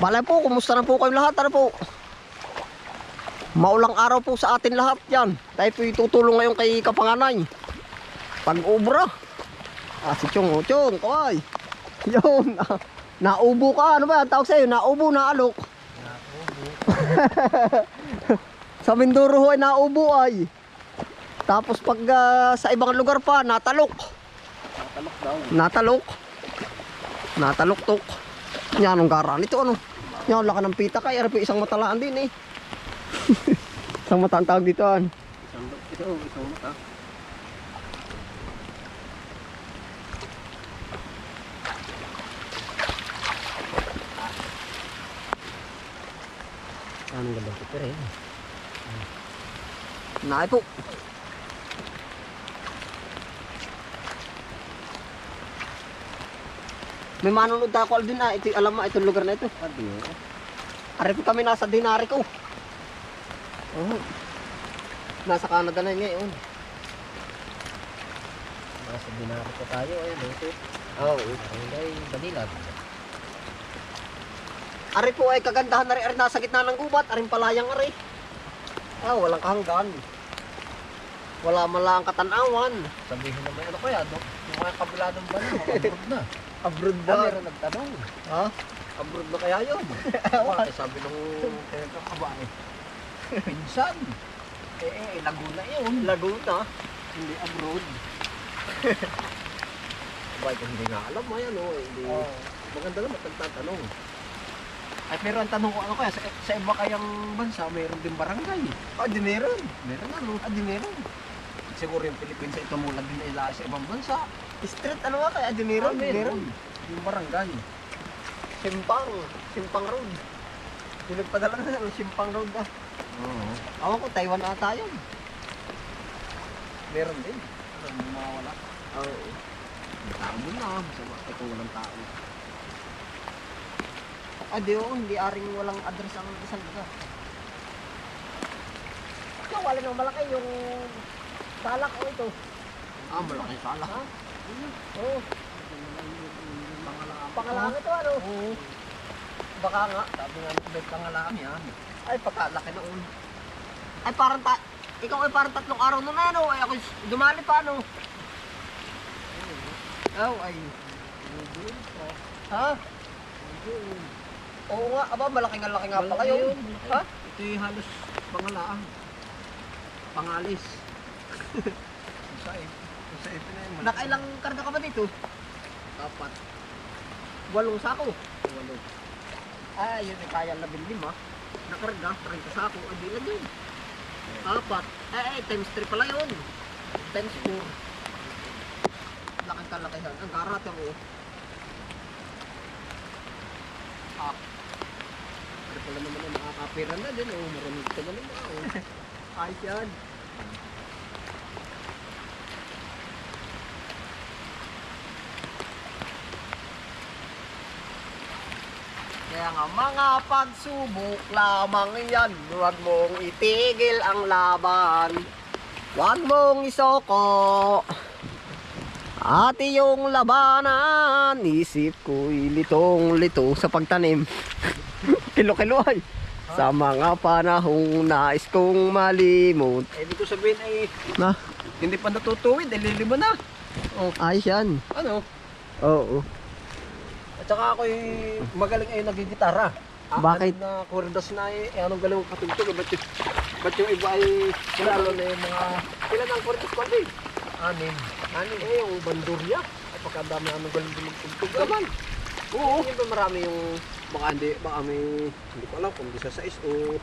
Balay po, kumusta na po kayong lahat? Ano po? Maulang araw po sa atin lahat yan. Tayo po itutulong ngayon kay Kapanganay. Pag-ubra. Si Chong, Chong, kaway. Yun, naubo ka. Ano ba ang tawag sa'yo? Naubo, naalok. Naubo. Sa Mindoro ho ay naubo ay. Tapos pag sa ibang lugar pa, natalok. Natalok daw. Natalok. Natalok-tok. Yan, anong garan ito, ano? Yan, laka ng pita kay. Ano po, isang matalaan din eh. Isang mata ang tawag dito, ano? Isang mata. Anong gandang pipir eh. Naay po. May manunod ako din ito, alam mo itong lugar na ito. Ari po kami nasa Dinari ko. Nasa Canada na ngayon. Nasa Dinari ko tayo eh. Ay, Banilag. Ari po ay kagandahan na rin, ari nasa gitna ng gubat, aring palayang ari. Walang kahanggan. Wala malang katanawan. Sabihin naman ano kaya, Dok? Yung mga kabila ng banang, abroad na. Abroad ba? Meron nagtanong. Ha? Abroad na kaya yun? Sabi nung kabae. Pinsan. Laguna yun. Laguna? Hindi abroad. Abay, kung hindi nga alam mo yan, hindi. Maganda naman nagtatanong. Ay, pero ang tanong ko ano kaya, sa iba kayang bansa, mayroon din barangay. Di meron. Meron ano? Di meron. Siguro yung Pilipinas ay tumulad din nila sa ibang bansa. Street ano nga kaya? Di meron. Meron. Yung barangay. Simpang Road. Yung nagpadala na ng Simpang Road Oo. Awan ko, Taiwan ata yun. Meron din. Mawala. Oo. May tao din na. Masama ay kung walang tao. Hindi aring walang address ang isang lugar. Wala nang malaki yung salak ko ito. Malaki sala. Ha? Oo. Pangalaan ito ano? Oo. Baka nga. Sabi nga may pangalaan yan. Ay, pagkalaki noon. Ay, parang ikaw ay parang 3 araw na ano. Ay, ako dumali pa ano. Ay. Ha? Oo nga, malaki nga pala yun. Ha? Ito yung halos pangalaan. Pangalis. Sa ito na yun. Nakailang karga ka ba dito? 4. 8 sako. 8. Yun ay kaya 15. Nakarga, 30 sako. Ay, di lang yun. 4. Times 3 pala yun. Times 4. Laking kalakihan. Ang garat ako. Pero pala naman ang makakapira na din. Maraming ka na naman. Ayos yan. Kaya nga mga pagsubok lamang yan. Huwag mong itigil ang laban. Huwag mong isoko at iyong labanan. Isip ko'y litong-lito sa pagtanim. Kilo-kilo ay. Sa mga panahong nais kong malimot. Ibig ko sabihin ay Na? hindi pa natutuwid. Lilima na. Ayos yan. Ano? Oo. At saka ako'y magaling ay nagigitara. Bakit? Na kurdas na anong galing mong patugtog. Ba't yung iba ay lalo na yung mga... Ilan ang kurdas ko din? 6. Yung bandurya. Ay pagkadami anong galing din magtugtog naman. Oo. Hindi ba marami yung... Baka may... Hindi ko alam kung 16 o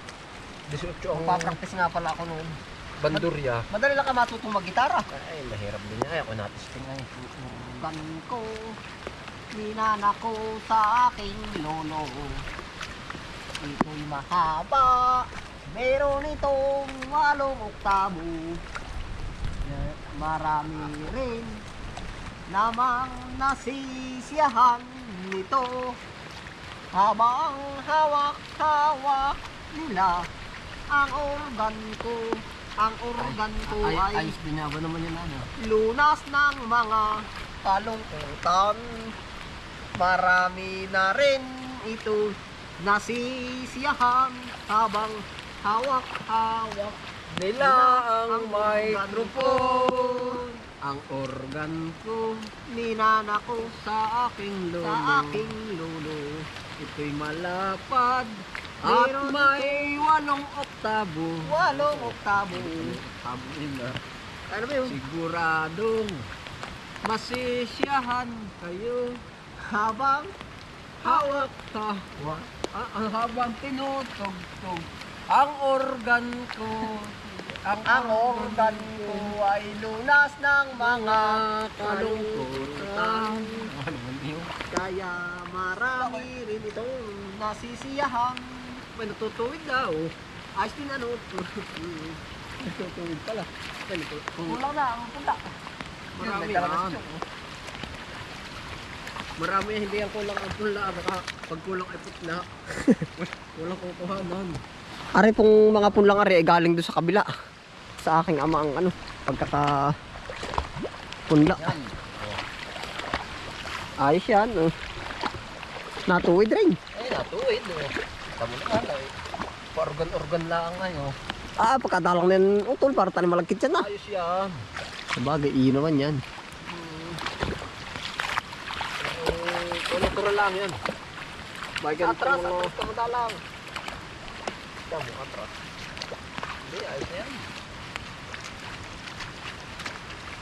18 ang... Papractice nga pala ako noon. Bandurya. Madali lang ka matutong mag-gitara. Ay, mahirap din niya. Ako natisting nga eh. Gan ko, ninana ko sa aking lolo. Ito'y mahaba, meron itong 8 oktabo. Marami rin namang nasisiyahan nito. Habang hawak-hawak nila ang organ ko. Ang organ ko ay ayos din nga ba naman yun ano? lunas ng mga kalungkutan. Marami na rin ito nasisiyahan habang hawak-hawak Nila ang microphone. ang organ ko, ninanako sa aking lolo. Ito'y malapad at Meron may 8 oktabo. 8 oktabo. Oktabo nila. Ano ba yun? Siguradong masisiyahan kayo Habang hawak tawa. Habang tinutugtog ang organ ko. ang organ ko ay lunas ng mga kalungkutan. Ano man yun? Kaya marami rin itong nasisiyahan. May natutuwid daw. Ayos din ano. Natutuwid pala. Kulang na ang punta. Marami Yan, yan. Marami hindi ang kulang ang pula. Baka pag kulang ay putla. Walang kukuhanan. Ari pong mga punlang ari ay galing doon sa kabila. Sa aking ama ang ano, pagkaka punla. Yan. Ayos yan. Oh. Natuwid rin. Ay, natuwid. Tama naman ay. Organ-organ lang ngayon. Pagkadalang na yan, utol, para tayo malagkit yan na. Ayos yan. Sabagay, iyo naman yan. Natural lang yan. Bagyan Atras, ko atras ka madalang. Tamo, atras. Hindi, ayos na yan.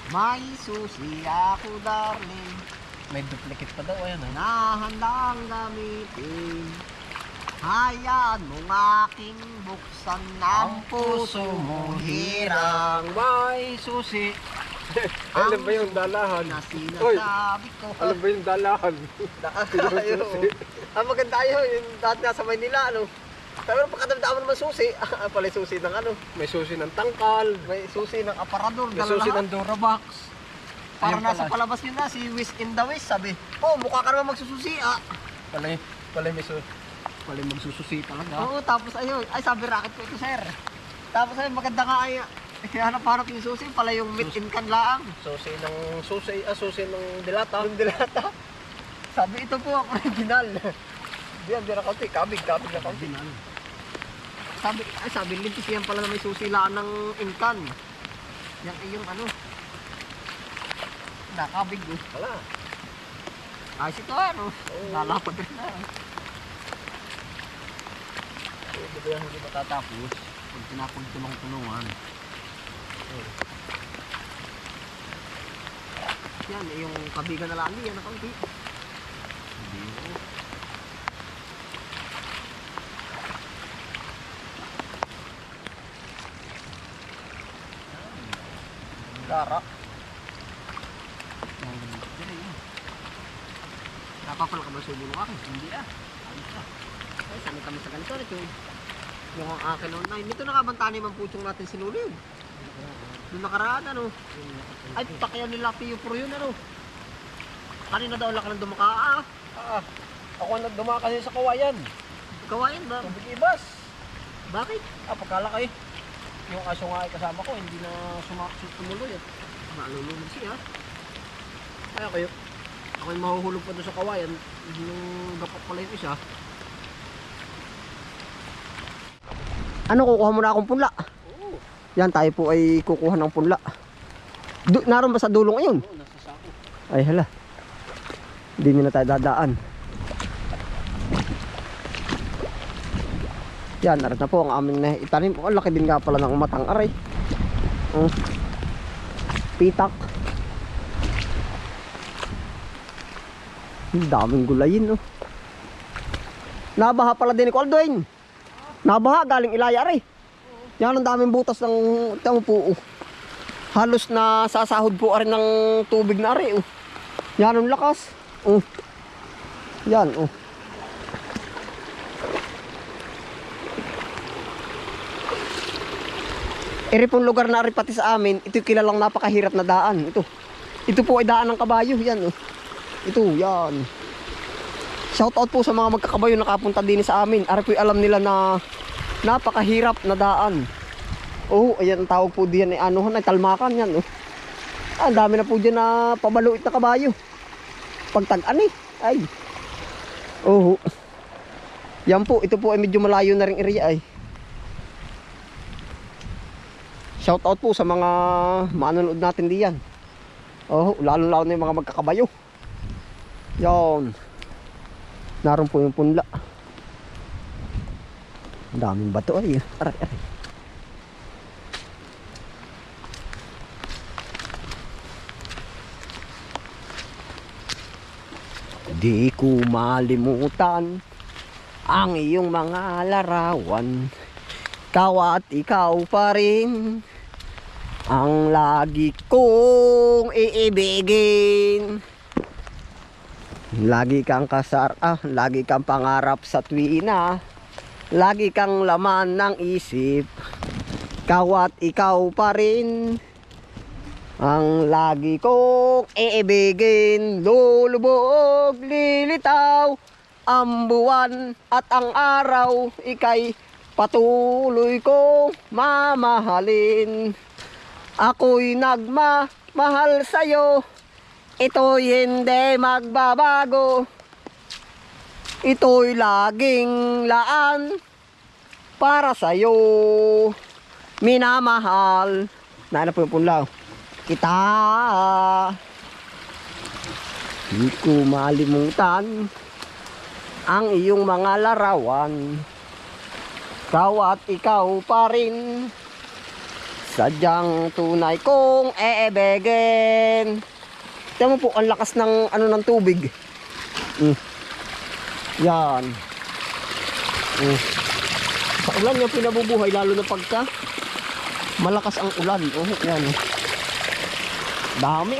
May susi ako, darling, May duplicate pa daw, ayan ha. na handang gamitin. Hayaan mong aking buksan ng puso mo, hirang may susi. Ang Alam ba yung dalahan? na sinasabi ko. Alam ba yung dalahan? Tayo. Maganda yun, yung dati nasa Maynila, ano. Pero pagkadamdaan mo naman susi, pala susi ng ano, May susi ng tangkal. may susi ng aparador, May susi ng lahat. Durabox. Para Ayun nasa pala. palabas yun na, si Wiz in the West, sabi, mukha ka naman magsususi, Pala may susi. Pala magsususi talaga. Oo, tapos ayun, sabi racket ko ito, sir. Tapos ayun, maganda nga ay, hanap-hanap yung susi, pala yung meat in can laang. Susi ng dilata. Yung dilata. Sabi, ito po ang original. Diyan, na kaunti, kabig na kaunti. Sabi, lintis yan pala na may susi laan ng inkan. Yan ay yung ano, nakabig eh. Wala. Ayos ito ano, lalapad rin na. Ito ba yung hindi matatapos? Pag tinapag-tulong-tulungan. Yan, yung kabigan na lali, yan na kaunti. Hindi mo. Gara. Napapala ka ba sa ulo ng akin? Hindi Ayos na. Ay, sanay kami sa ganito. Ito yung ang akin online. Ito nakabantani man putsong natin sinulid. Yung nakaraan ano. Ay, pakyan nila Pio Pro yun ano. Kanina daw lang dumakaa. Ako nagduma kasi sa kawayan. Kawain ba? Tubig ibas. Bakit? Pagkalaki. Yung aso nga ay kasama ko, hindi na tumuloy. Malulunod siya. Kaya kayo, ako yung mahuhulog pa doon sa kawayan. Yung dapat pala yung isa. Ano, kukuha mo na akong punla? Oo. Yan, tayo po ay kukuha ng punla. Naroon ba sa dulong ngayon? Oo, nasa sako. Ay hala. Hindi nyo na tayo dadaan. Yan, narin na po ang aming itanim. Ang laki din nga pala ng matang aray. Pitak. Ang daming gulayin, no. Nabaha pala din ni Aldoin. Nabaha galing Ilaya, aray. Yan ang daming butas ng puo. Halos na sasahod po rin ng tubig na aray. Yan ang lakas. Yan, Eri pong lugar na rin pati sa amin, ito kilalang napakahirap na daan. Ito po ay daan ng kabayo. Yan, Ito, yan. Shout out po sa mga magkakabayo na nakapunta din sa amin. Ari po alam nila na napakahirap na daan. Ayan ang tawag po diyan ay anuhan ay talmakan yan. Ang dami na po diyan na pabaluit na kabayo. Pagtag-an ay. Yan po, ito po ay medyo malayo na ring area ay. Shout out po sa mga manonood natin diyan. Oh, lalo na yung mga magkakabayo. Yan. Naroon po yung punla. Ang daming bato ay. Aray, aray. Di ko malimutan ang iyong mga larawan. Ikaw at ikaw pa rin ang lagi kong iibigin. Lagi kang lagi kang pangarap sa tuwina. Lagi kang laman ng isip. Ikaw at ikaw pa rin ang lagi kong iibigin. Lulubog, lilitaw ang buwan at ang araw, ika'y patuloy kong mamahalin. Ako'y nagmamahal sa'yo, ito'y hindi magbabago. Ito'y laging laan para sa'yo. Minamahal. Na po yung punlaw. Kita. Di ko malimutan ang iyong mga larawan. Ikaw at ikaw pa rin sadyang tunay kong iibigin. Tignan mo po ang lakas ng ng tubig. Yan. Sa ulan yung pinabubuhay, lalo na pagka malakas ang ulan. Yan. Dami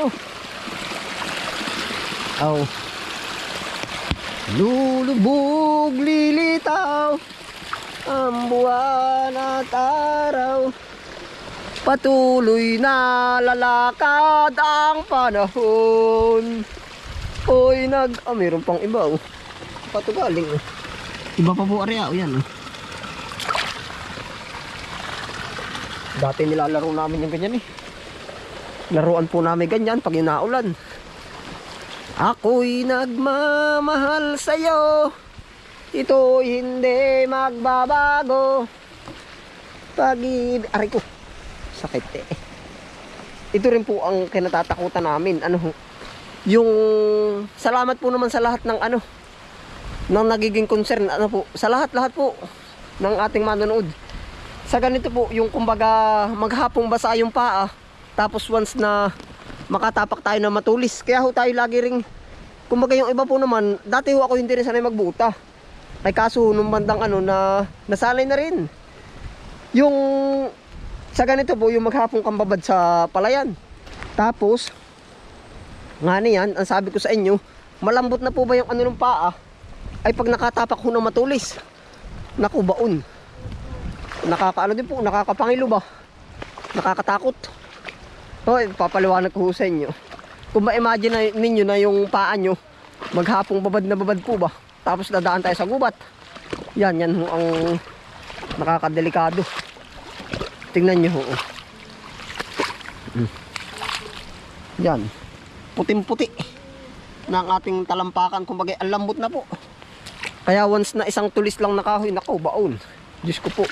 Lulubog, lilitaw ang buwan at araw. Patuloy na lalakad ang panahon. Oy, meron pang iba patugaling Iba pa po area yan Dati nilalaro namin yung ganyan Laruan po namin ganyan pag inaulan. Ako'y nagmamahal sa'yo, ito'y hindi magbabago. Pag-ibig, aray ko, sakit Ito rin po ang kinatatakutan namin. Yung salamat po naman sa lahat ng ng nagiging concern sa lahat po ng ating manonood. Sa ganito po, yung kumbaga maghapong basa yung paa, tapos once na makatapak tayo na matulis. Kaya tayo lagi ring, kumbaga yung iba po naman, dati ako hindi rin sanay magbuta. Ay kaso nung bandang na nasanay na rin. Yung sa ganito po, yung maghapong kambabad sa palayan. Tapos nga niyan, ang sabi ko sa inyo, malambot na po ba yung ng paa? Ay pag nakatapak ho ng matulis, naku, baon. Din po, nakakapangilo ba? Nakakatakot. Papaliwanag ko sa inyo. Kung ma-imagine ninyo na yung paa nyo, maghapong babad na babad po ba? Tapos dadaan tayo sa gubat. Yan ang nakakadelikado. Tingnan nyo Yan. Puting-puti na ang ating talampakan. Kumbaga, ang lambot na po. Kaya once na isang tulis lang nakahoy, nako, baon. Diyos ko po.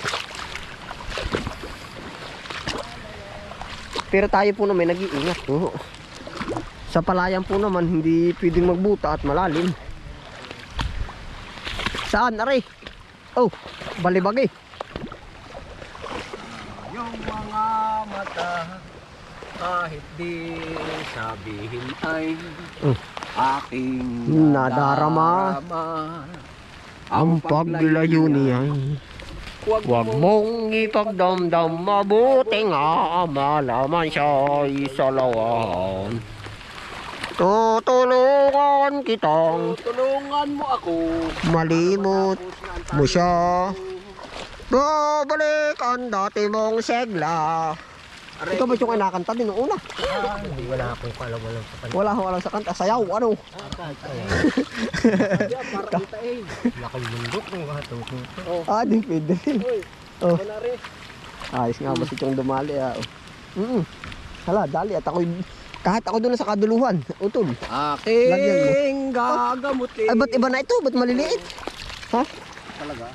Pero tayo po naman nag-iingat. Sa palayan po naman, hindi pwedeng magbuta at malalim. Saan, aray? Balibagi. Yung mga mata, kahit di sabihin ay aking nadarama. Ang paglayo niya. Huwag mong ipagdamdam, mabuti nga malaman siya'y salawan. Tutulungan kitang tulungan mo ako, malimot mo siya. Babalik ang dati mong segla. Ito ba yung kinakanta din noong una? Wala akong kalam-alam sa kanya. Wala akong alam sa kanta. Sayaw, Para kita nakalundot ng gato. Di pwede rin. Ayos nga ba si Chong dumali Hala, dali at kahit ako doon sa kaduluhan. Utol. Aking gagamutin. Ay, ba't iba na ito? Ba't maliliit? Ha? talaga.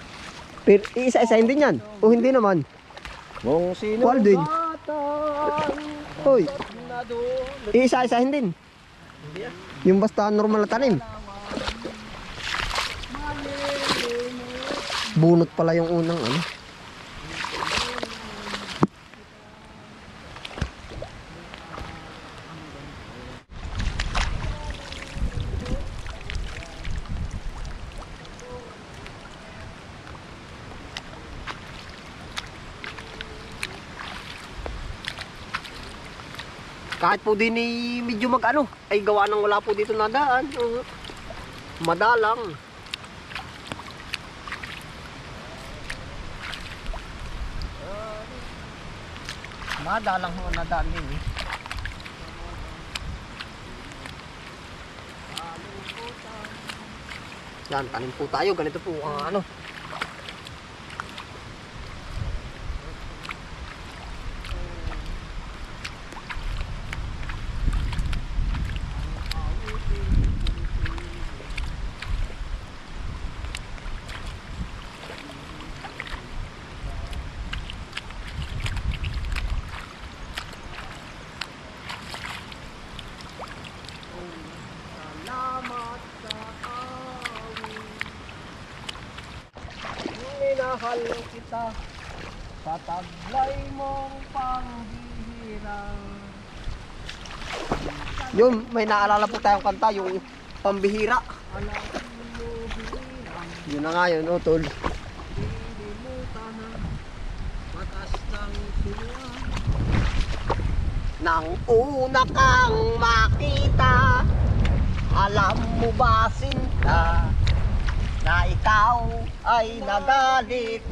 Pero iisa-isahin din yan. O hindi naman. Kung sino Kual din. batang Hoy, na doon. iisa-isahin din. Hindi yan. Yung basta normal na tanim. Bunot pala yung unang ano. Kahit po din medyo mag-ano, ay gawa nang wala po dito nadaan. Madalang. Madalang ho nadaan din eh. Yan, tanim po tayo. Ganito po ang ano. Minahal kita sa taglay mong pangbihirang. Yun, may naalala po tayong kanta, yung pambihira. Alam mo hirang, Yun na nga yun, tol. dilimutan ng batas ng sinuan. Nang una kang makita, alam mo ba sinta, na ikaw ay nagalit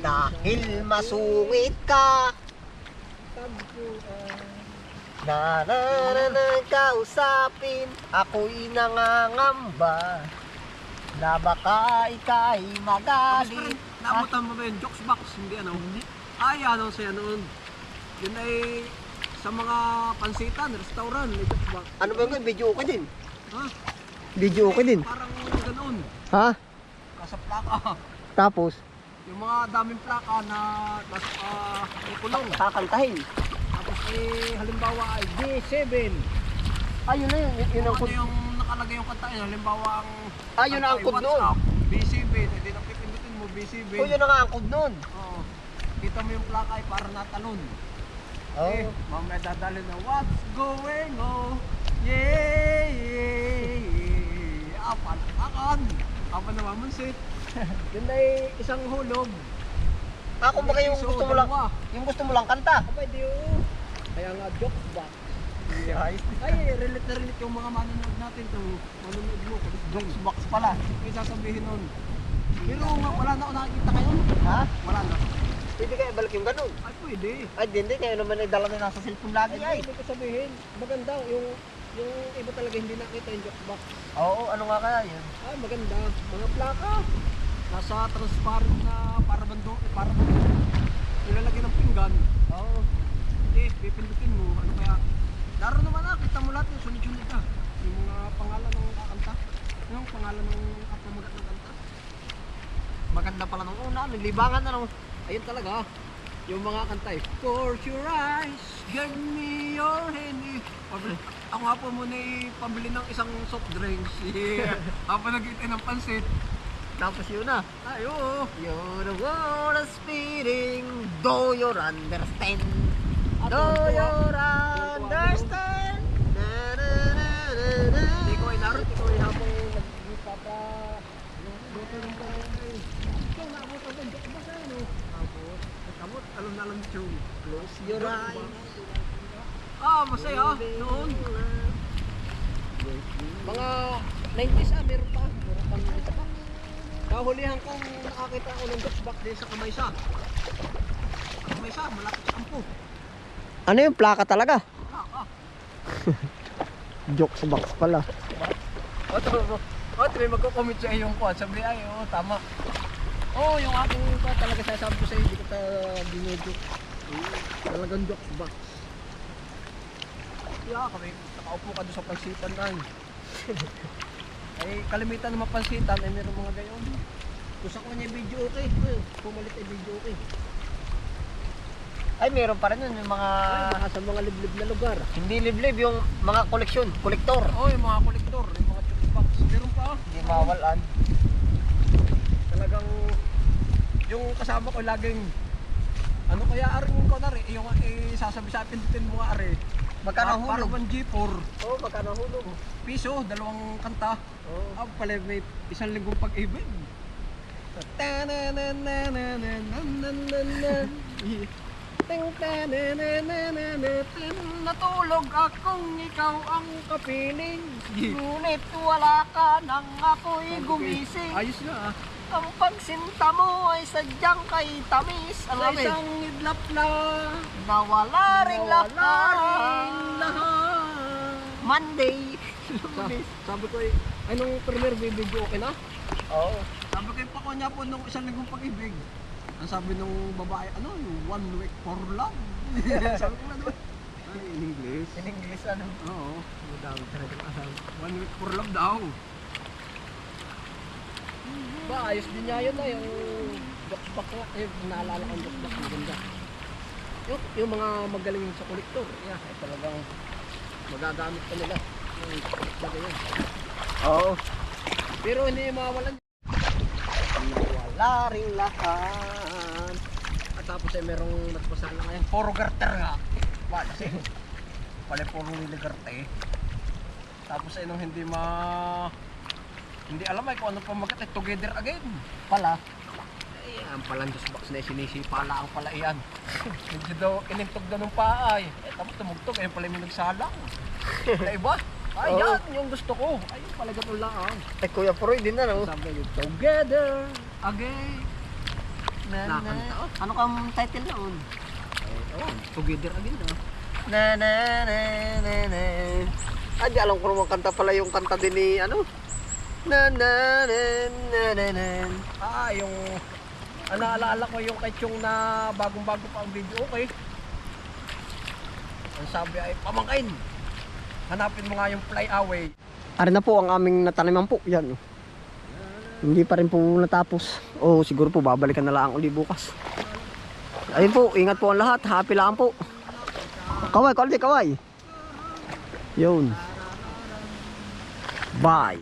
dahil masungit ka. Na kausapin, ako'y nangangamba na baka ika'y magalit. Nabutan mo ba yung jokes box? Hindi ano? Ay, ano siya noon. Yun ay sa mga pansitan, restaurant, may jokes box. Ano ba yun? Video okay din. Ha? Video okay din. Parang ganoon. Ha? Nasa plaka. Tapos, Yung mga daming plaka na nasa may kulong. kakantahin. Tapos halimbawa ay D7. Ayun na yun. Yun ang Ano kod. yung nakalagay yung kanta yun? Halimbawa ang Yun ang kod noon. B7. Hindi na pipindutin mo B7. Oh, yun ang kod noon. Oo. Kita mo yung plaka ay para natalon. Oh. Mamaya dadali na what's going on? Yeah, yeah, yeah. Apan. Apan na mamansit. Yun ay isang hulog. Kumbaga yung Iso, gusto mo lang, dalawa. yung gusto mo lang kanta. Pwede yun. Kaya nga jokes box. Ay, relate na relate yung mga manonood natin to. Manonood mo, jokes box pala. May sasabihin nun. Pero nga, wala na ako nakikita ngayon. Ha? Wala na. Pwede kayo balik yung ganun. Ay, pwede. Ay, hindi kayo naman ay dala na nasa cellphone lagi ay. Ay, ibig ko sabihin, maganda. Yung iba talaga hindi nakita yung jokes box. Oo, ano nga kaya yun? Ay, maganda. Mga plaka. Nasa transparent na para bando. Ilalagay ng pinggan. Oo. Hindi, pipindutin mo. Ano kaya? Laro naman na, kita mo lahat yung sunod-sunod ka. Yung mga pangalan ng kakanta. Yung pangalan ng kapamagat ng kanta. Maganda pala nung una, nilibangan na nung. Ayun talaga. Yung mga kanta eh. Close your eyes, give me your hand. Ako nga po muna pabili ng isang soft drinks. Yeah. Ako nag-itay ng pansit. Tapos yun na. Ay, oo. You're the world is speeding, do you understand? Ah, Do tuwa. you understand? Na, na, na, na, na. Hindi ko ay narot. Ikaw ay habang nagpapa... Luto ng pangay. Ikaw, naabot ako. Hindi ko ba sa'yo, no? Abot. Nagkamot. Alam na alam yung Close your eyes. Masaya noon. Mga 90s meron pa. Meron pa isa pa. Kahulihan kong nakakita ako ng jokes box din sa Kamaysa. Kamaysa, malapit sa Ampo. Ano yung plaka talaga? Ah. Jokes box pala. May magko-comment sa iyong ko. Sabi ay, tama. Yung aking ko talaga sasabi ko sa iyo, hindi ko binudok. Talagang jokes box. Kami, nakaupo ka doon sa pansitan na. Ay, kalimitan ng mapansitan ay meron mga gayon. Kung sa kanya video okay. Pumalit ay video okay. Ay, meron pa rin yun yung mga... Ay, sa mga liblib na lugar. Hindi liblib, yung mga koleksyon, kolektor. Oo, yung mga kolektor, yung mga jukebox. Meron pa. Hindi mawalan. Talagang yung kasama ko laging ano kaya aring ko na rin, yung sasabi sa pindutin mo nga rin. Magkano hulog? Parang G4. Oo, magkano hulog? Piso, 2 kanta. Oo. Ah, pala may 1 linggong pag-ibig. Natulog akong ikaw ang kapiling. Ngunit wala ka nang ako'y gumising. Ayos nga ah. Ang pagsinta mo ay sadyang kay tamis. Ang Sa amin. isang idlap na Nawala ring lahat. lahat. Monday. Sabi ko eh, ay nung premier video okay na? Oo. Sabi ko pa ko niya po nung 1 linggong pag-ibig. Ang sabi nung babae, ano, yung 1 week for love. Sabi ko na doon. Ay, in English. In English ano? Oo. Madami talaga asal. 1 week for love daw. Ba, ayos din niya yun na yung box-box nga. Eh, naalala ko yung box-box maganda. Yung mga magaling sa kolektor, yeah, eh, talagang magagamit pa nila. Yung bagay yun. Oo. Pero hindi mawawalan. Nawala ring lahat. At tapos ay merong nagpasala ngayon. Puro garter nga. Ba, kasi pala puro niligarte. Tapos ay nung hindi alam ay kung ano pa magkat together again. Pala. Ay, ang palang juice box na sinisipala ang pala iyan. Medyo daw inintog daw ng paay. Eh, tapos tumugtog, ayun pala may nagsalang. Na iba? Ay, Oo. yan, yung gusto ko. Ayun pala ganun lang. Ay, Kuya Proy din na, no? Sabi niyo, together again. Na, Nakanta, oh. Ano kang title noon? Oh, together again na. Na na na na na. Ah, di alam ko naman kanta pala yung kanta din ni ano? Na na na na na na. Ah, yung naalala ko yung kay Chong na bagong-bago pa ang video, okay. Ang sabi ay, pamangkin, hanapin mo nga yung fly away. Ari na po ang aming nataniman po. Yan. Oh. Hindi pa rin po natapos. O siguro po babalikan na lang uli bukas. Ayun po, ingat po ang lahat. Happy lang po. Kaway, quality kaway. Yun. Bye.